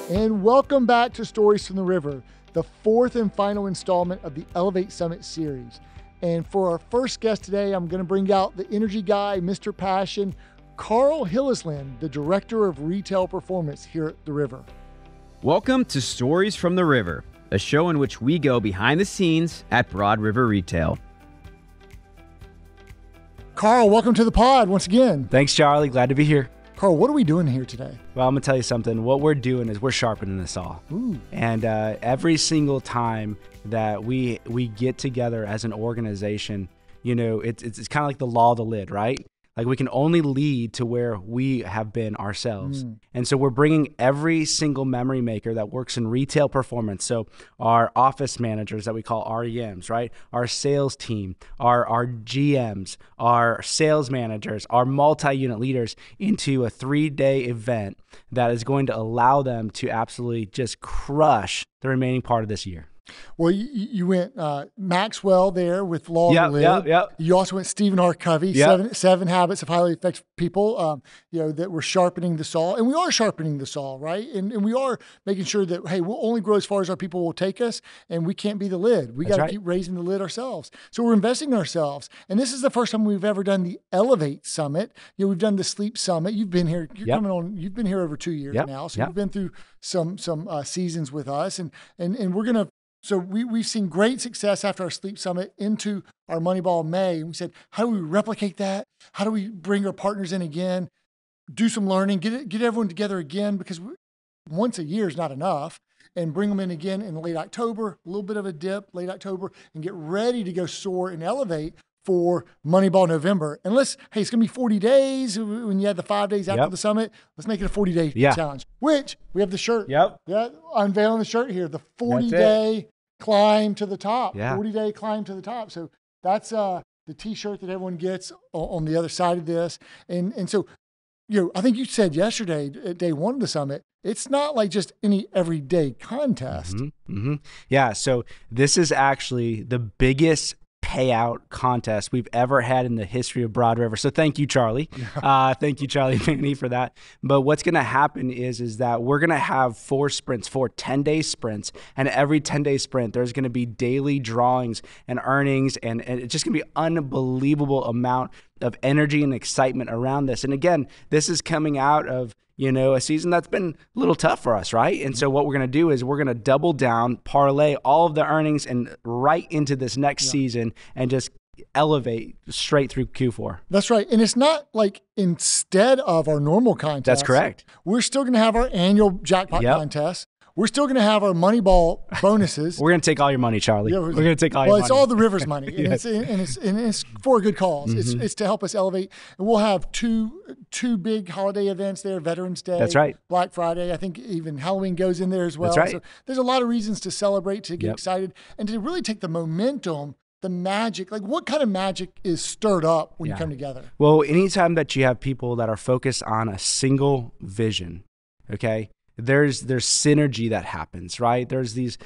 And welcome back to Stories from the River, the fourth and final installment of the Elevate Summit series. And for our first guest today, I'm going to bring out the energy guy, Mr. Passion, Carl Hillesland, the Director of Retail Performance here at the River. Welcome to Stories from the River, a show in which we go behind the scenes at Broad River Retail. Carl, welcome to the pod once again. Thanks, Charlie. Glad to be here. Carl, what are we doing here today? Well, I'm going to tell you something. What we're doing is we're sharpening the saw. Ooh. And every single time that we get together as an organization, you know, it's kind of like the law of the lid, right? Like we can only lead to where we have been ourselves. And so we're bringing every single memory maker that works in retail performance. So our office managers that we call REMs, right? Our sales team, our GMs, our sales managers, our multi-unit leaders into a 3-day event that is going to allow them to absolutely just crush the remaining part of this year. Well, you went Maxwell there with Law of the Lid. Yep. You also went Stephen R. Covey, seven Habits of Highly Effective People, that we're sharpening the saw. And we are sharpening the saw, right? And we are making sure that, hey, we'll only grow as far as our people will take us, and we can't be the lid. We got to keep raising the lid ourselves. So we're investing in ourselves. And this is the first time we've ever done the Elevate Summit. We've done the Sleep Summit. You've been here. You've been here over 2 years now. So you've been through some seasons with us. And we're going to, so we've seen great success after our Sleep Summit into our Moneyball May. And we said, how do we replicate that? How do we bring our partners in again, do some learning, get everyone together again? Because once a year is not enough. And bring them in again in late October, a little bit of a dip, late October, and get ready to go soar and elevate for Moneyball November. And it's going to be 40 days when you had the 5 days after the summit. Let's make it a 40-day challenge, which we have the shirt. Unveiling the shirt here, the 40-day climb to the top, 40-day climb to the top. So that's the T-shirt that everyone gets on the other side of this. And so, I think you said yesterday at day one of the summit, it's not like just any everyday contest. Yeah, so this is actually the biggest payout contest we've ever had in the history of Broad River. So thank you, Charlie. Thank you, Charlie Manny, for that. But what's going to happen is that we're going to have 4 10-day sprints. And every 10-day sprint, there's going to be daily drawings and earnings. And it's just going to be unbelievable amount of energy and excitement around this. And again, this is coming out of a season that's been a little tough for us, right? And so what we're going to do is we're going to double down, parlay all of the earnings and right into this next season and just elevate straight through Q4. That's right. And it's not like instead of our normal contest. That's correct. We're still going to have our annual jackpot contest. We're still going to have our Moneyball bonuses. We're going to take all your money, Charlie. We're going to take all your money. Well, it's all the River's money, and it's for a good cause. It's to help us elevate. And we'll have two big holiday events there: Veterans Day, that's right, Black Friday. I think even Halloween goes in there as well. That's right. So there's a lot of reasons to celebrate, to get excited, and to really take the momentum. The magic, like what kind of magic is stirred up when you come together? Well, anytime that you have people that are focused on a single vision, okay, there's synergy that happens, right? There's these,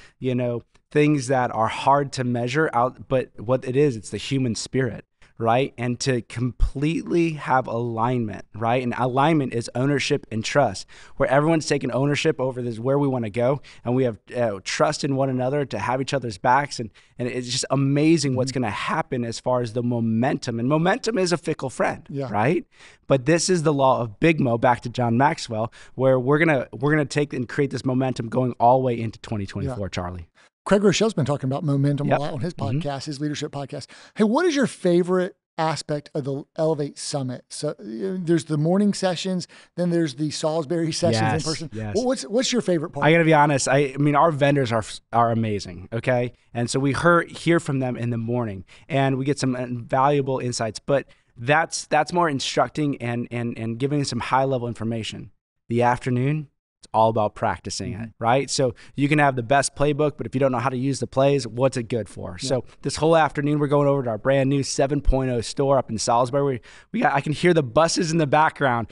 things that are hard to measure out, but what it is, it's the human spirit, right? And to completely have alignment, right? And alignment is ownership and trust, where everyone's taking ownership over this, where we want to go. And we have trust in one another to have each other's backs. And it's just amazing what's going to happen as far as the momentum. And momentum is a fickle friend, right? But this is the law of Big Mo, back to John Maxwell, where we're gonna take and create this momentum going all the way into 2024, Charlie. Craig Rochelle's been talking about momentum a lot on his podcast, his leadership podcast. Hey, what is your favorite aspect of the Elevate Summit? So there's the morning sessions, then there's the Salisbury sessions in person. Yes. Well, what's your favorite part? I got to be honest. I mean, our vendors are amazing. Okay. And so we hear from them in the morning and we get some valuable insights, but that's more instructing and giving some high level information. The afternoon, it's all about practicing it, right? So you can have the best playbook, but if you don't know how to use the plays, what's it good for? Yeah. So this whole afternoon, we're going over to our brand new 7.0 store up in Salisbury. I can hear the buses in the background,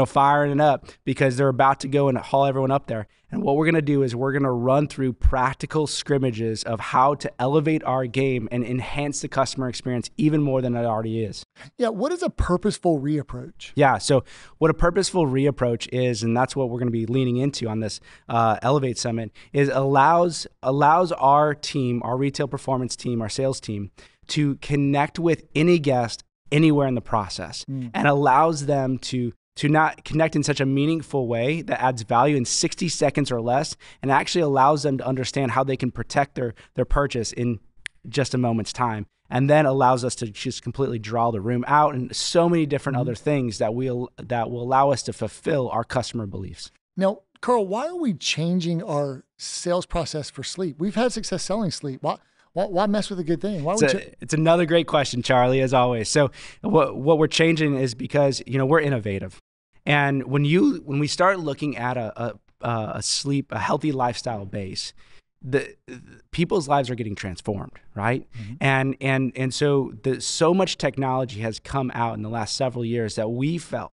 firing up because they're about to go and haul everyone up there. And what we're going to do is we're going to run through practical scrimmages of how to elevate our game and enhance the customer experience even more than it already is. Yeah. What is a purposeful reapproach? Yeah. So what a purposeful reapproach is, and that's what we're going to be leaning leaning into on this Elevate Summit is allows our team, our retail performance team, our sales team to connect with any guest anywhere in the process, and allows them to not connect in such a meaningful way that adds value in 60 seconds or less, and actually allows them to understand how they can protect their purchase in just a moment's time, and then allows us to just completely draw the room out, and so many different other things that will allow us to fulfill our customer beliefs. Now, Carl, why are we changing our sales process for sleep? We've had success selling sleep. Why mess with a good thing? It's another great question, Charlie, as always. So what we're changing is because, we're innovative. And when we start looking at a healthy lifestyle base, the people's lives are getting transformed, right? And so so much technology has come out in the last several years that we felt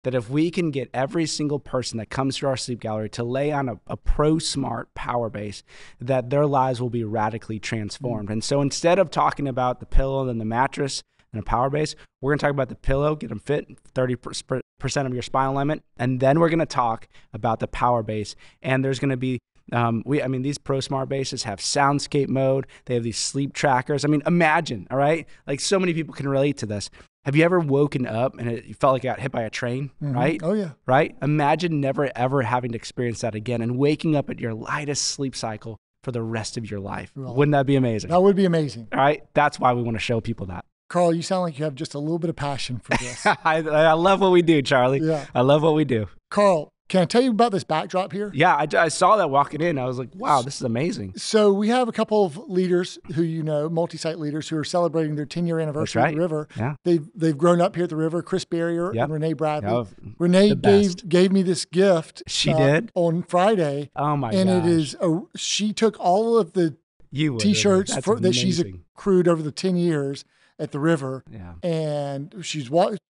that if we can get every single person that comes through our sleep gallery to lay on a pro-smart power base, that their lives will be radically transformed. And so instead of talking about the pillow and the mattress and a power base, we're going to talk about the pillow, get them fit, 30% of your spine alignment, and then we're going to talk about the power base. And there's going to be these Pro Smart bases have soundscape mode. They have these sleep trackers. Imagine, all right? Like, so many people can relate to this. Have you ever woken up and you felt like you got hit by a train, right? Oh, yeah. Right? Imagine never, ever having to experience that again and waking up at your lightest sleep cycle for the rest of your life. Well, wouldn't that be amazing? That would be amazing. All right? That's why we want to show people that. Carl, you sound like you have just a little bit of passion for this. I love what we do, Charlie. Yeah. I love what we do. Carl, can I tell you about this backdrop here? Yeah, I saw that walking in. I was like, wow, this is amazing. So we have a couple of leaders who multi-site leaders who are celebrating their 10-year anniversary at the river. Yeah. They've grown up here at the river, Chris Barrier and Renee Bradley. Oh, Renee gave me this gift. She did? On Friday. Oh, my gosh. And it is, she took all of the T-shirts that she's accrued over the 10 years at the river. Yeah. And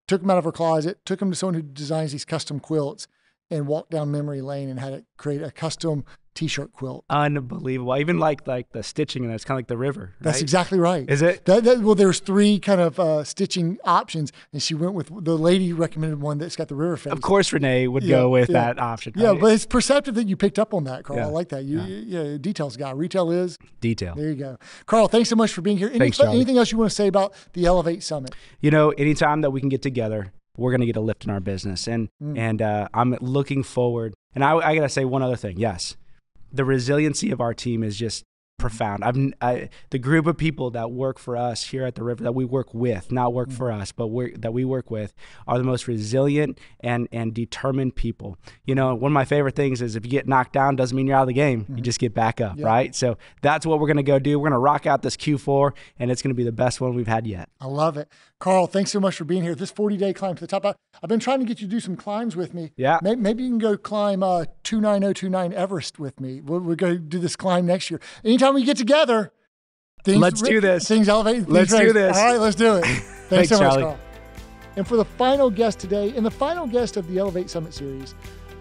took them out of her closet, took them to someone who designs these custom quilts, and walked down memory lane and had it create a custom T-shirt quilt. Unbelievable. Even like the stitching in it, it's kind of like the river. Right? That's exactly right. Is it? Well, there's 3 kind of stitching options, and she went with the lady recommended one that's got the river face. Of course, Renee would go with that option. Right? Yeah, but it's perceptive that you picked up on that, Carl. I like that. Details guy. Retail is detail. There you go. Carl, thanks so much for being here. Anything else you want to say about the Elevate Summit? Anytime that we can get together, we're going to get a lift in our business. And I'm looking forward. And I got to say one other thing. Yes, the resiliency of our team is just profound. The group of people that work for us here at the river, that we work with, not work for us, but that we work with, are the most resilient and determined people. One of my favorite things is if you get knocked down, doesn't mean you're out of the game. You just get back up, right? So that's what we're going to go do. We're going to rock out this Q4, and it's going to be the best one we've had yet. I love it. Carl, thanks so much for being here. This 40-day climb to the top. I've been trying to get you to do some climbs with me. Yeah. Maybe you can go climb 29029 Everest with me. We're going to do this climb next year. Anytime we get together, let's do this. Things elevate. Let's do this. All right, let's do it. Thanks so much, Charlie. Carl. And for the final guest today, and the final guest of the Elevate Summit series,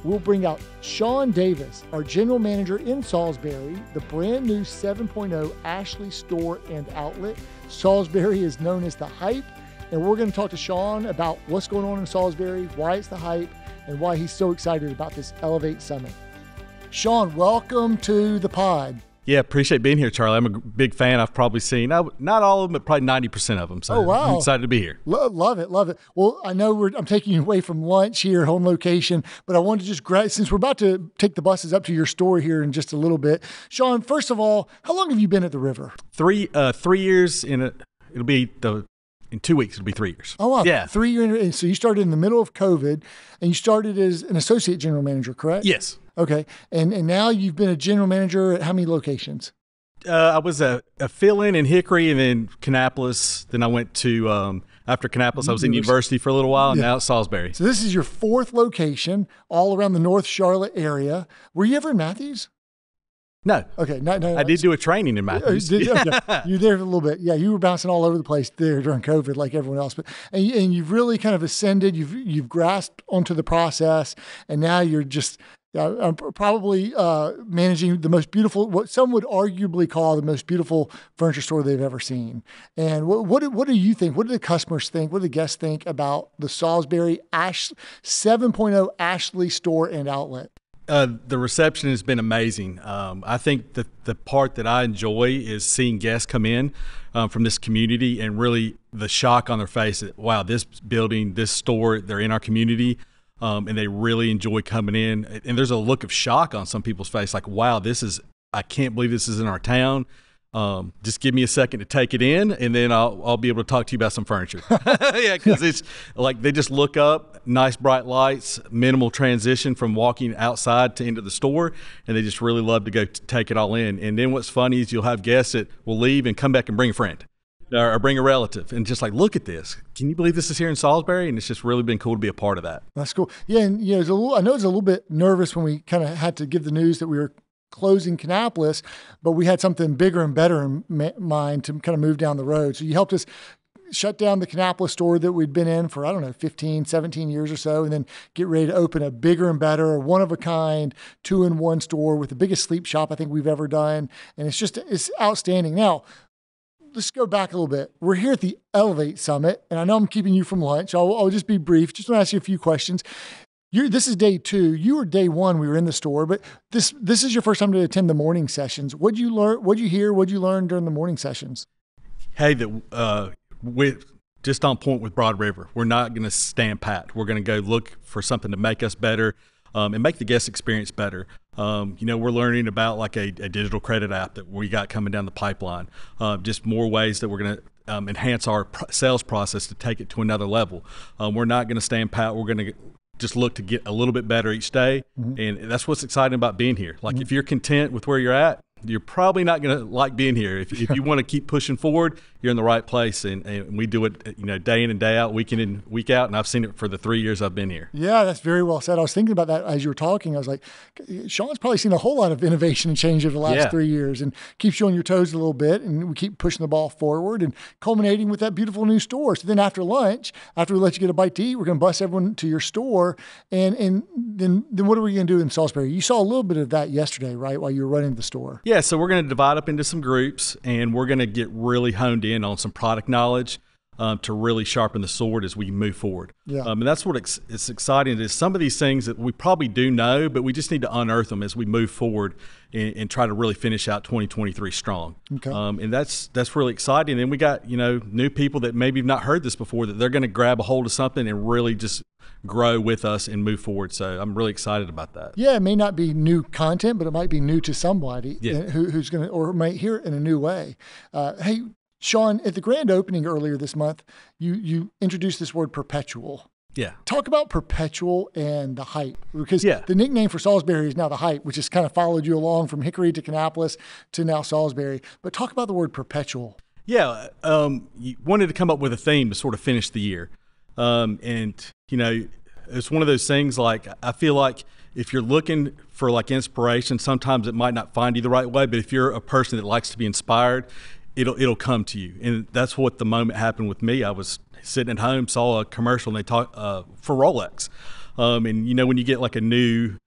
we'll bring out Sean Davis, our general manager in Salisbury, the brand new 7.0 Ashley store and outlet. Salisbury is known as the Hype, and we're going to talk to Sean about what's going on in Salisbury, why it's the Hype, and why he's so excited about this Elevate Summit. Sean, welcome to the pod. Yeah, appreciate being here, Charlie. I'm a big fan. I've probably seen, not all of them, but probably 90% of them. So I'm excited to be here. Love it. Well, I know I'm taking you away from lunch here, home location, but I wanted to just since we're about to take the buses up to your store here in just a little bit. Sean, first of all, how long have you been at the river? 3 years it'll be in 2 weeks, it'll be 3 years. Oh, wow. Yeah. 3 years. So you started in the middle of COVID, and you started as an associate general manager, correct? Yes. Okay. And now you've been a general manager at how many locations? I was a fill-in in Hickory and then Kannapolis. Then I went to, after Kannapolis, I was in university for a little while, and now at Salisbury. So this is your 4th location all around the North Charlotte area. Were you ever in Matthews? No. Okay. No. I did do a training in Matthews. Okay. You were there for a little bit. Yeah, you were bouncing all over the place there during COVID like everyone else. But and you've really kind of ascended. You've grasped onto the process, and now you're just probably managing the most beautiful, what some would arguably call the most beautiful furniture store they've ever seen. And what do you think? What do the customers think? What do the guests think about the Salisbury 7.0 Ashley store and outlet? The reception has been amazing. I think that the part that I enjoy is seeing guests come in from this community and really the shock on their face that, wow, this building, this store, they're in our community, and they really enjoy coming in. And there's a look of shock on some people's face, like, wow, I can't believe this is in our town. Just give me a second to take it in, and then I'll be able to talk to you about some furniture. Yeah, because it's like they just look up, nice bright lights, minimal transition from walking outside to into the store, and they just really love to go take it all in. And then what's funny is you'll have guests that will leave and come back and bring a friend or bring a relative, and just like, look at this. Can you believe this is here in Salisbury? And it's just really been cool to be a part of that. That's cool. Yeah, and I know it's a little bit nervous when we kind of had to give the news that we were closing Kannapolis, but we had something bigger and better in mind to kind of move down the road. So you helped us shut down the Kannapolis store that we'd been in for, 15, 17 years or so, and then get ready to open a bigger and better, one-of-a-kind, 2-in-1 store with the biggest sleep shop I think we've ever done. And it's outstanding. Now, let's go back a little bit. We're here at the Elevate Summit, and I know I'm keeping you from lunch. I'll just be brief. Just want to ask you a few questions. This is day 2. You were day 1. We were in the store, but this is your first time to attend the morning sessions. What'd you learn? What'd you hear? What'd you learn during the morning sessions? Hey, we're just on point with Broad River. We're not going to stand pat. We're going to go look for something to make us better and make the guest experience better. We're learning about like a digital credit app that we got coming down the pipeline. Just more ways that we're going to enhance our sales process to take it to another level. We're not going to stand pat. We're going to just look to get a little bit better each day. Mm-hmm. And that's what's exciting about being here. Like if you're content with where you're at, you're probably not going to like being here. If you want to keep pushing forward, you're in the right place. And we do it, day in and day out, week in and week out. And I've seen it for the 3 years I've been here. Yeah, that's very well said. I was thinking about that as you were talking. I was like, Sean's probably seen a whole lot of innovation and change over the last 3 years, and keeps you on your toes a little bit. And we keep pushing the ball forward and culminating with that beautiful new store. So then after lunch, after we let you get a bite to eat, we're going to bus everyone to your store. And then what are we going to do in Salisbury? You saw a little bit of that yesterday, right, while you were running the store? Yeah, so we're going to divide up into some groups, and we're going to get really honed in on some product knowledge to really sharpen the sword as we move forward. Yeah. And that's what it's exciting is some of these things that we probably do know, but we just need to unearth them as we move forward and try to really finish out 2023 strong. Okay. And that's really exciting. And then we got, new people that maybe have not heard this before, that they're going to grab a hold of something and really just grow with us and move forward. So I'm really excited about that. Yeah, it may not be new content, but it might be new to somebody who's going to, or might hear it in a new way. Hey, Sean, at the grand opening earlier this month, you introduced this word perpetual. Yeah. Talk about Perpetual and the hype, because the nickname for Salisbury is now the hype, which has kind of followed you along from Hickory to Kannapolis to now Salisbury. But talk about the word Perpetual. Yeah. You wanted to come up with a theme to sort of finish the year. It's one of those things, like, I feel like if you're looking for like inspiration, sometimes it might not find you the right way, but if you're a person that likes to be inspired, it'll come to you. And that's what the moment happened with me. I was sitting at home, saw a commercial, and they talked for Rolex. When you get like a new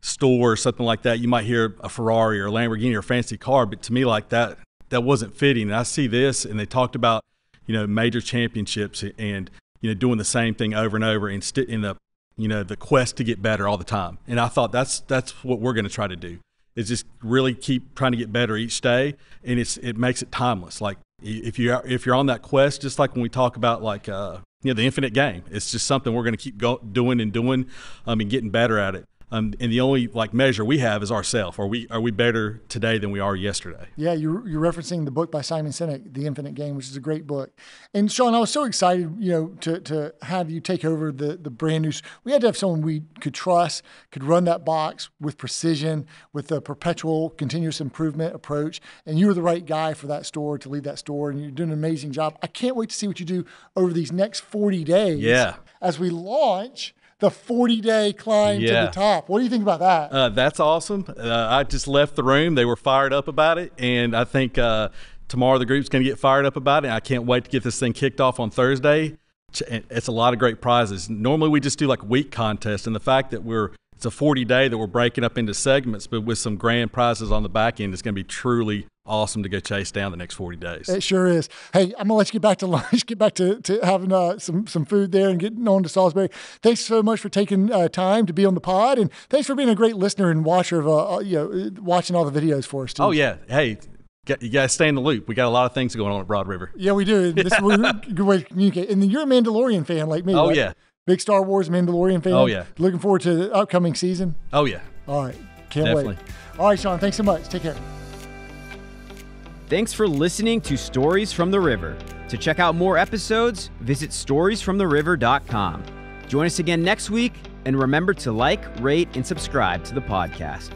store or something like that, you might hear a Ferrari or a Lamborghini or a fancy car, but to me, like that wasn't fitting. And I see this, and they talked about, major championships and, doing the same thing over and over and in the quest to get better all the time. And I thought that's what we're going to try to do, is just really keep trying to get better each day. And it makes it timeless. Like if you're on that quest, just like when we talk about like, the infinite game, it's just something we're going to keep doing and getting better at it. And the only measure we have is ourselves. Are we better today than we are yesterday? Yeah, you're referencing the book by Simon Sinek, The Infinite Game, which is a great book. And Sean, I was so excited, to have you take over the brand new. We had to have someone we could trust, could run that box with precision, with a perpetual continuous improvement approach. And you were the right guy for that store, to lead that store, and you're doing an amazing job. I can't wait to see what you do over these next 40 days. Yeah. As we launch the 40-day climb to the top. What do you think about that? That's awesome. I just left the room. They were fired up about it. And I think tomorrow the group's going to get fired up about it. I can't wait to get this thing kicked off on Thursday. It's a lot of great prizes. Normally we just do like week contests. And the fact that it's a 40-day that we're breaking up into segments, but with some grand prizes on the back end, is going to be truly awesome to go chase down the next 40 days. It sure is. Hey, I'm gonna let you get back to lunch, get back to having some food there and getting on to Salisbury. Thanks so much for taking time to be on the pod, and thanks for being a great listener and watcher of watching all the videos for us too. Oh yeah, hey, you guys stay in the loop. We got a lot of things going on at Broad River. Yeah, we do. This is a good way to communicate. And then you're a Mandalorian fan like me. Oh right? yeah, big Star Wars Mandalorian fan. Oh yeah, looking forward to the upcoming season. Oh yeah. All right, can't Definitely. wait. All right, Sean, thanks so much. Take care. Thanks for listening to Stories from the River. To check out more episodes, visit storiesfromtheriver.com. Join us again next week, and remember to like, rate, and subscribe to the podcast.